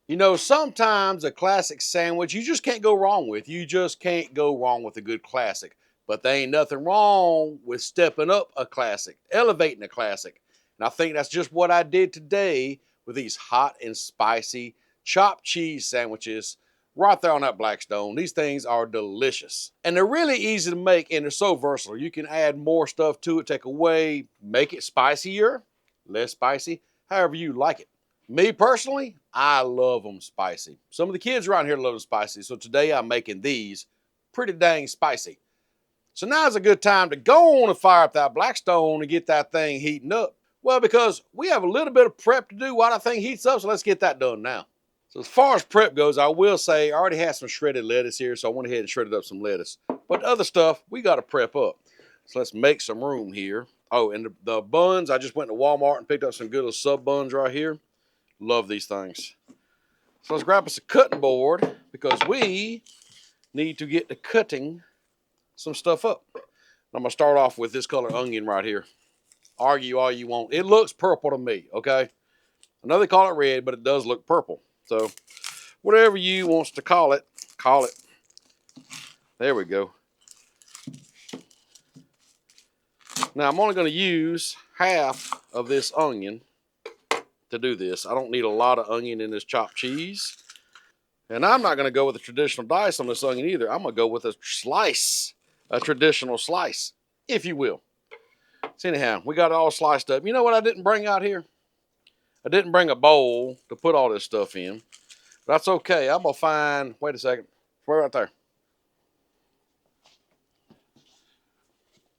You know, sometimes a classic sandwich you just can't go wrong with. You just can't go wrong with a good classic. But there ain't nothing wrong with stepping up a classic, elevating a classic. And I think that's just what I did today with these hot and spicy chopped cheese sandwiches right there on that Blackstone. These things are delicious. And they're really easy to make and they're so versatile. You can add more stuff to it, take away, make it spicier, less spicy, however you like it. Me personally, I love them spicy. Some of the kids around here love them spicy, so today I'm making these pretty dang spicy. So now's a good time to go on and fire up that Blackstone and get that thing heating up. Well, because we have a little bit of prep to do while that thing heats up, so let's get that done now. So as far as prep goes, I will say I already have some shredded lettuce here, so I went ahead and shredded up some lettuce. But the other stuff, we got to prep up. So let's make some room here. Oh, and the buns, I just went to Walmart and picked up some good little sub buns right here. Love these things. So let's grab us a cutting board because we need to get to cutting some stuff up. I'm going to start off with this color onion right here. Argue all you want. It looks purple to me, okay? I know they call it red, but it does look purple. So whatever you wants to call it, call it. There we go. Now I'm only going to use half of this onion to do this. I don't need a lot of onion in this chopped cheese. And I'm not going to go with a traditional dice on this onion either. I'm going to go with a slice, a traditional slice, if you will. So anyhow, we got it all sliced up. You know what I didn't bring out here? I didn't bring a bowl to put all this stuff in. But that's okay. I'm going to find, wait a second, right there.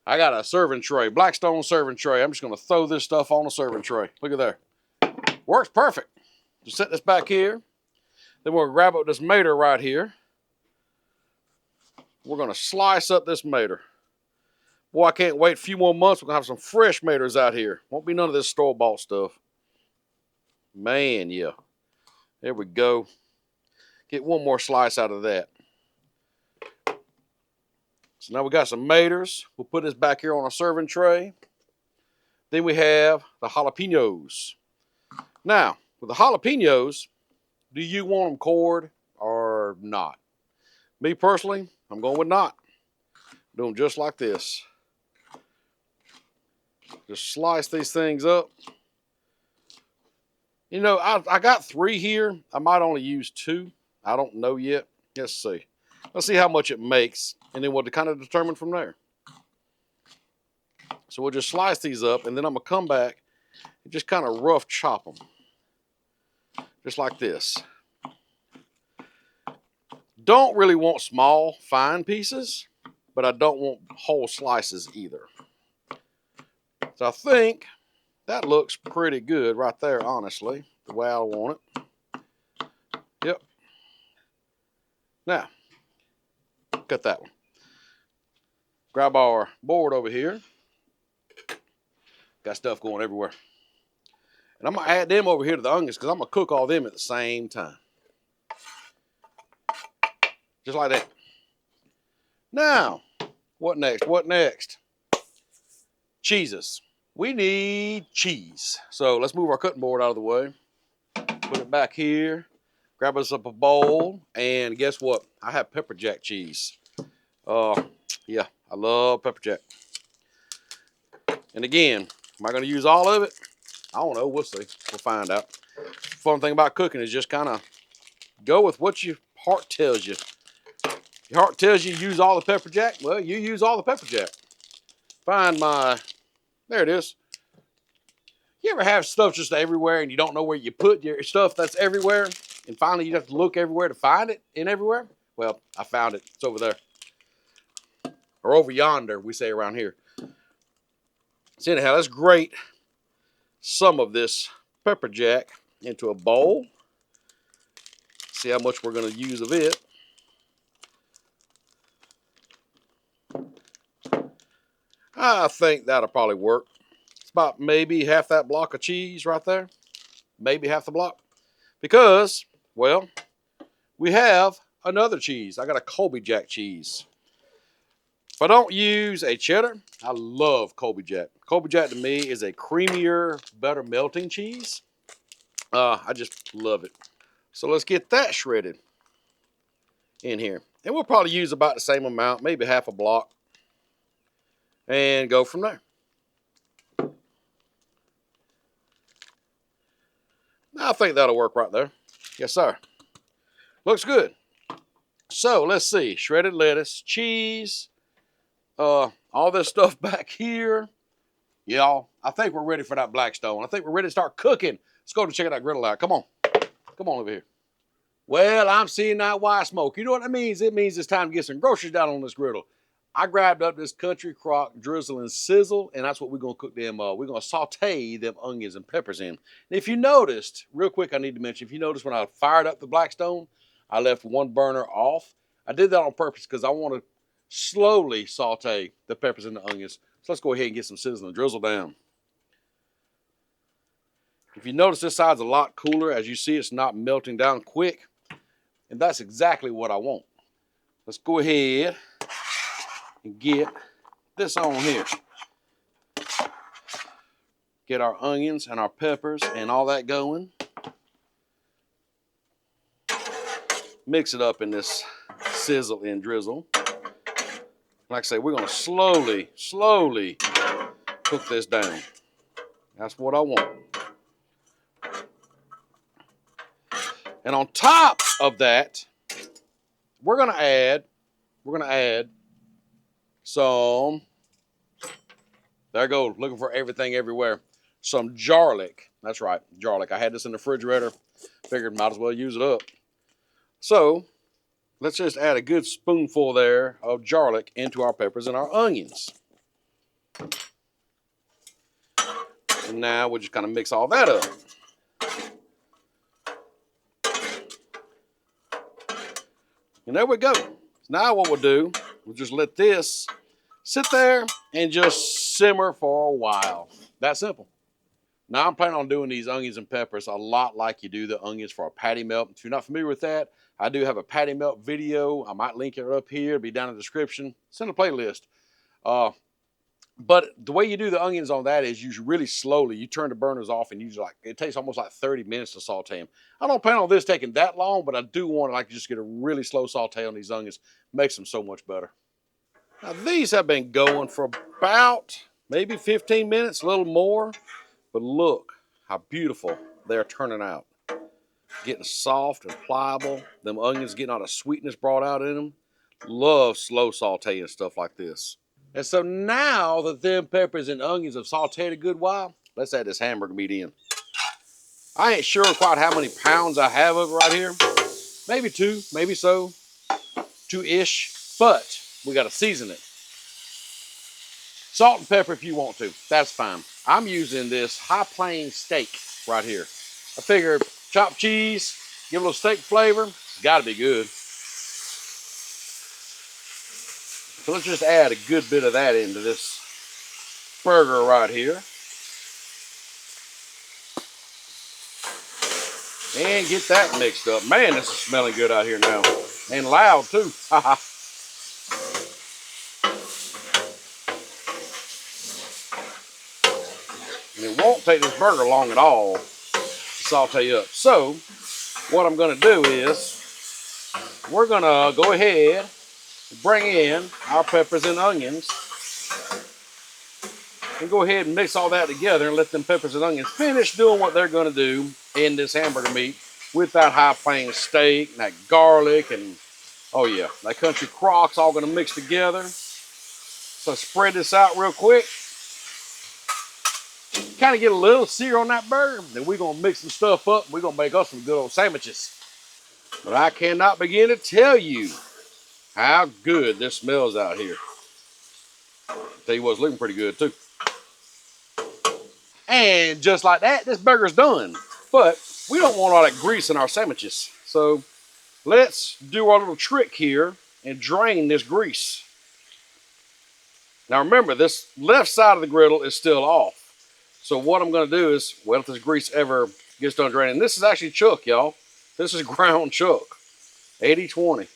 I got a serving tray, Blackstone serving tray. I'm just going to throw this stuff on a serving tray. Look at there. Works perfect. Just set this back here. Then we'll grab up this mater right here. We're going to slice up this mater. Boy, I can't wait a few more months. We're going to have some fresh maters out here. Won't be none of this store-bought stuff. Man, yeah. There we go. Get one more slice out of that. So now we got some maters. We'll put this back here on a serving tray. Then we have the jalapenos. Now, with the jalapenos, do you want them cored or not? Me personally, I'm going with not. Do them just like this. Just slice these things up. You know, I got 3 here. I might only use 2. I don't know yet. Let's see. Let's see how much it makes, and then we'll kind of determine from there. So we'll just slice these up, and then I'm going to come back and just kind of rough chop them. Just like this. Don't really want small, fine pieces, but I don't want whole slices either. So I think that looks pretty good right there, honestly, the way I want it. Yep. Now, cut that one. Grab our board over here. Got stuff going everywhere. And I'm going to add them over here to the onions because I'm going to cook all them at the same time. Just like that. Now, what next? What next? Cheeses. We need cheese. So let's move our cutting board out of the way. Put it back here. Grab us up a bowl. And guess what? I have Pepperjack cheese. Yeah, I love Pepperjack. And again, am I going to use all of it? I don't know. We'll see. We'll find out. Fun thing about cooking is just kind of go with what your heart tells you. Your heart tells you use all the Pepperjack. Well, you use all the Pepperjack. Find my, there it is. You ever have stuff just everywhere and you don't know where you put your stuff that's everywhere? And finally you have to look everywhere to find it in everywhere? Well, I found it. It's over there. Or over yonder, we say around here. So anyhow, let's grate some of this Pepperjack into a bowl. See how much we're going to use of it. I think that'll probably work. It's about maybe half that block of cheese right there. Maybe half the block. Because, well, we have another cheese. I got a Colby Jack cheese. If I don't use a cheddar, I love Colby Jack. Colby Jack to me is a creamier, better melting cheese. I just love it. So let's get that shredded in here. And we'll probably use about the same amount, maybe half a block, and go from there. I think that'll work right there. Yes, sir. Looks good. So let's see, shredded lettuce, cheese, all this stuff back here. Y'all, I think we're ready for that Blackstone. I think we're ready to start cooking. Let's go to check that griddle out. Come on. Come on over here. Well, I'm seeing that white smoke. You know what that means? It means it's time to get some groceries down on this griddle. I grabbed up this country crock drizzle and sizzle, and that's what we're going to cook them. We're going to saute them onions and peppers in. And if you noticed, real quick, I need to mention, if you noticed when I fired up the Blackstone, I left one burner off. I did that on purpose because I want to slowly saute the peppers and the onions. So let's go ahead and get some sizzling drizzle down. If you notice, this side's a lot cooler. As you see, it's not melting down quick. And that's exactly what I want. Let's go ahead and get this on here. Get our onions and our peppers and all that going. Mix it up in this sizzle and drizzle. Like I say, we're going to slowly cook this down. That's what I want. And on top of that, we're going to add some, there I go, looking for everything everywhere, some garlic. That's right, garlic. I had this in the refrigerator. Figured might as well use it up. So let's just add a good spoonful there of garlic into our peppers and our onions. And now we'll just kind of mix all that up. And there we go. Now what we'll do, we'll just let this sit there and just simmer for a while. That simple. Now I'm planning on doing these onions and peppers a lot like you do the onions for a patty melt. If you're not familiar with that, I do have a patty melt video. I might link it up here. It'll be down in the description. It's in the playlist. But the way you do the onions on that is you really slowly. You turn the burners off and it takes almost like 30 minutes to saute them. I don't plan on this taking that long, but I do want to just get a really slow saute on these onions. Makes them so much better. Now these have been going for about maybe 15 minutes, a little more. But look how beautiful they're turning out. Getting soft and pliable. Them onions getting all the sweetness brought out in them. Love slow saute and stuff like this. And so now that them peppers and onions have sauteed a good while, let's add this hamburger meat in. I ain't sure quite how many pounds I have of it right here. Maybe 2, maybe so. 2-ish. But we got to season it. Salt and pepper if you want to. That's fine. I'm using this High Plains Steak right here. I figured chopped cheese, give a little steak flavor. It's got to be good. So let's just add a good bit of that into this burger right here. And get that mixed up. Man, this is smelling good out here now. And loud too. Haha. And it won't take this burger long at all to saute up. So what I'm going to do is we're going to go ahead and bring in our peppers and onions and go ahead and mix all that together and let them peppers and onions finish doing what they're going to do in this hamburger meat with that High Plains steak and that garlic and, oh yeah, that country crock's all going to mix together. So spread this out real quick. Kind of get a little sear on that burger, then we're going to mix some stuff up and we're going to make us some good old sandwiches. But I cannot begin to tell you how good this smells out here. Tell you what, it's looking pretty good too. And just like that, this burger's done. But we don't want all that grease in our sandwiches. So let's do our little trick here and drain this grease. Now remember, this left side of the griddle is still off. So what I'm going to do is, well, if this grease ever gets done draining, this is actually chuck, y'all. This is ground chuck. 80-20.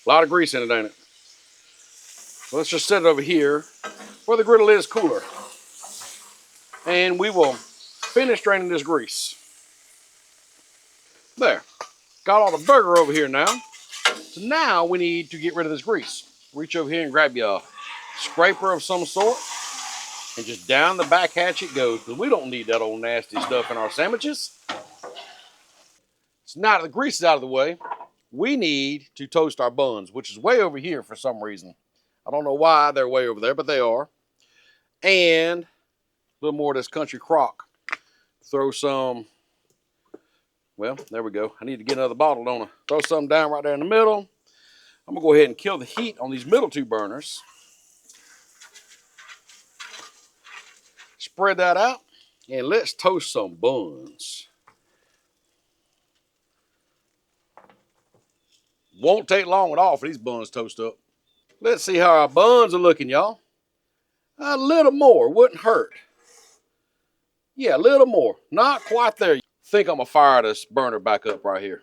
A lot of grease in it, ain't it? So let's just set it over here where the griddle is cooler. And we will finish draining this grease. There. Got all the burger over here now. So now we need to get rid of this grease. Reach over here and grab your scraper of some sort and just down the back hatch it goes, because we don't need that old nasty stuff in our sandwiches. So now that the grease is out of the way, we need to toast our buns, which is way over here for some reason. I don't know why they're way over there, but they are. And a little more of this country crock. Throw some, well, there we go. I need to get another bottle, don't I? Throw some down right there in the middle. I'm gonna go ahead and kill the heat on these middle two burners. Spread that out, and let's toast some buns. Won't take long at all for these buns to toast up. Let's see how our buns are looking, y'all. A little more wouldn't hurt. Yeah, a little more. Not quite there. Think I'm gonna fire this burner back up right here.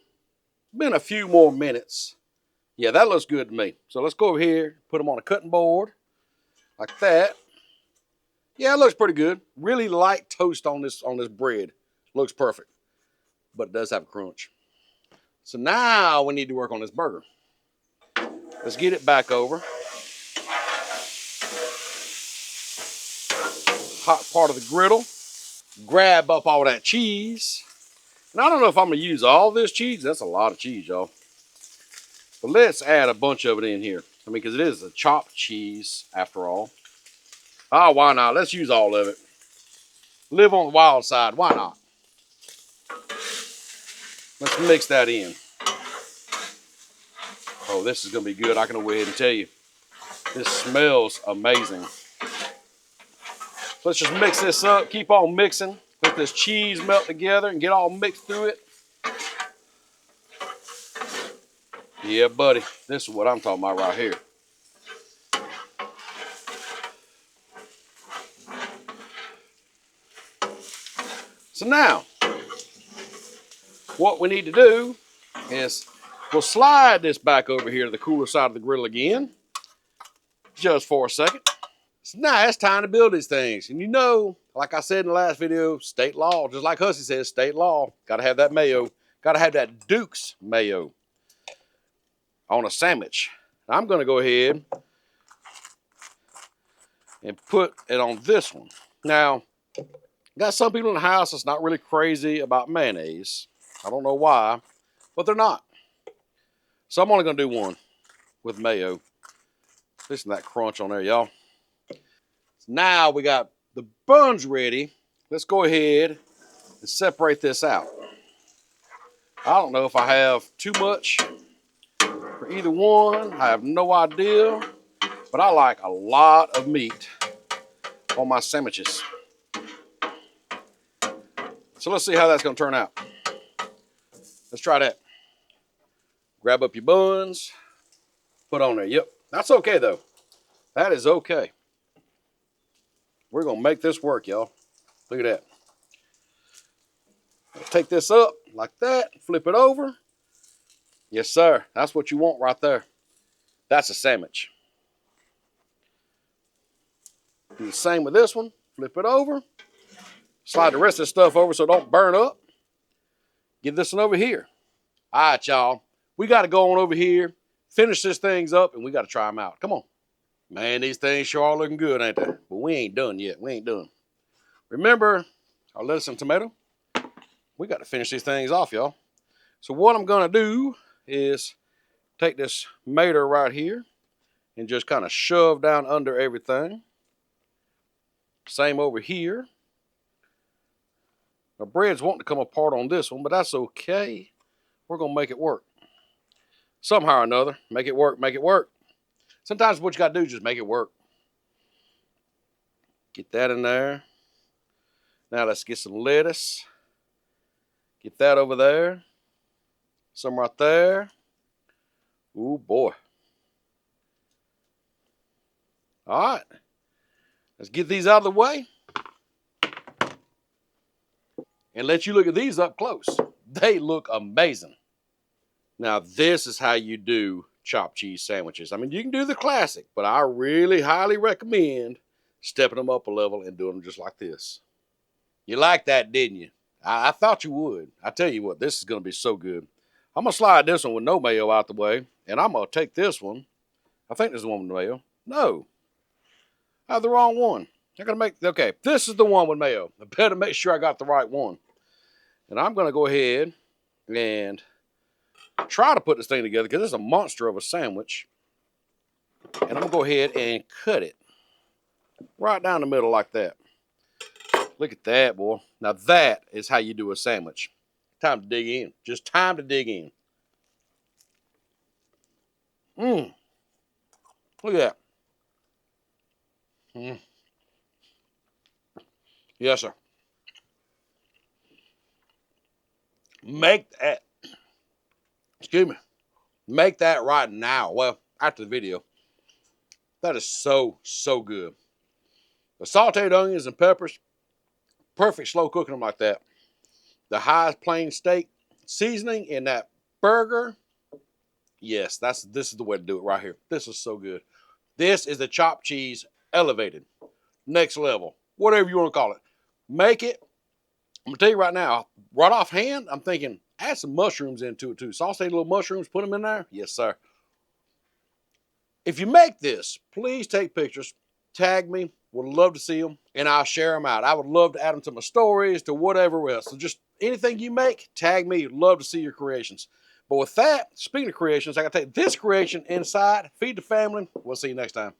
Been a few more minutes. Yeah, that looks good to me. So let's go over here, put them on a cutting board like that. Yeah, it looks pretty good. Really light toast on this bread. Looks perfect, but it does have a crunch. So now we need to work on this burger. Let's get it back over. Hot part of the griddle. Grab up all that cheese. And I don't know if I'm gonna use all this cheese. That's a lot of cheese, y'all. But let's add a bunch of it in here. I mean, because it is a chopped cheese after all. Oh, why not? Let's use all of it. Live on the wild side. Why not? Let's mix that in. Oh, this is going to be good. I can go ahead and tell you. This smells amazing. Let's just mix this up. Keep on mixing. Let this cheese melt together and get all mixed through it. Yeah, buddy. This is what I'm talking about right here. So now, what we need to do is we'll slide this back over here to the cooler side of the griddle again, just for a second. So now it's time to build these things. And you know, like I said in the last video, state law, just like Hussey says, state law, gotta have that mayo, gotta have that Duke's mayo on a sandwich. I'm gonna go ahead and put it on this one. Now, got some people in the house that's not really crazy about mayonnaise. I don't know why, but they're not. So I'm only gonna do one with mayo. Listen to that crunch on there, y'all. Now we got the buns ready. Let's go ahead and separate this out. I don't know if I have too much for either one. I have no idea, but I like a lot of meat on my sandwiches. So let's see how that's gonna turn out. Let's try that. Grab up your buns, put on there. Yep, that's okay though. That is okay. We're gonna make this work, y'all. Look at that. Take this up like that, flip it over. Yes, sir. That's what you want right there. That's a sandwich. Do the same with this one. Flip it over. Slide the rest of the stuff over so it don't burn up. Get this one over here. All right, y'all. We got to go on over here, finish this things up, and we got to try them out. Come on. Man, these things sure are looking good, ain't they? But we ain't done yet. We ain't done. Remember our lettuce and tomato? We got to finish these things off, y'all. So what I'm going to do is take this mater right here and just kind of shove down under everything. Same over here. My bread's wanting to come apart on this one, but that's okay. We're going to make it work. Somehow or another, make it work, make it work. Sometimes what you got to do is just make it work. Get that in there. Now let's get some lettuce. Get that over there. Some right there. Ooh, boy. All right. Let's get these out of the way. And let you look at these up close. They look amazing. Now, this is how you do chopped cheese sandwiches. I mean, you can do the classic, but I really highly recommend stepping them up a level and doing them just like this. You like that, didn't you? I thought you would. I tell you what, this is going to be so good. I'm going to slide this one with no mayo out the way. And I'm going to take this one. I think this is the one with mayo. No. I have the wrong one. I got to make, okay, this is the one with mayo. I better make sure I got the right one. And I'm going to go ahead and try to put this thing together because it's a monster of a sandwich. And I'm going to go ahead and cut it right down the middle like that. Look at that, boy. Now that is how you do a sandwich. Time to dig in. Just time to dig in. Mmm. Look at that. Mm. Yes, sir. Make that, excuse me, make that right now. Well, after the video. That is so, so good. The sauteed onions and peppers, perfect slow cooking them like that. The High Plains Steak seasoning in that burger. Yes, this is the way to do it right here. This is so good. This is the chopped cheese elevated. Next level. Whatever you want to call it. Make it. I'm going to tell you right now, right offhand, I'm thinking, add some mushrooms into it too. Sauteed little mushrooms, put them in there. Yes, sir. If you make this, please take pictures. Tag me. Would love to see them. And I'll share them out. I would love to add them to my stories, to whatever else. So just anything you make, tag me. Love to see your creations. But with that, speaking of creations, I got to take this creation inside. Feed the family. We'll see you next time.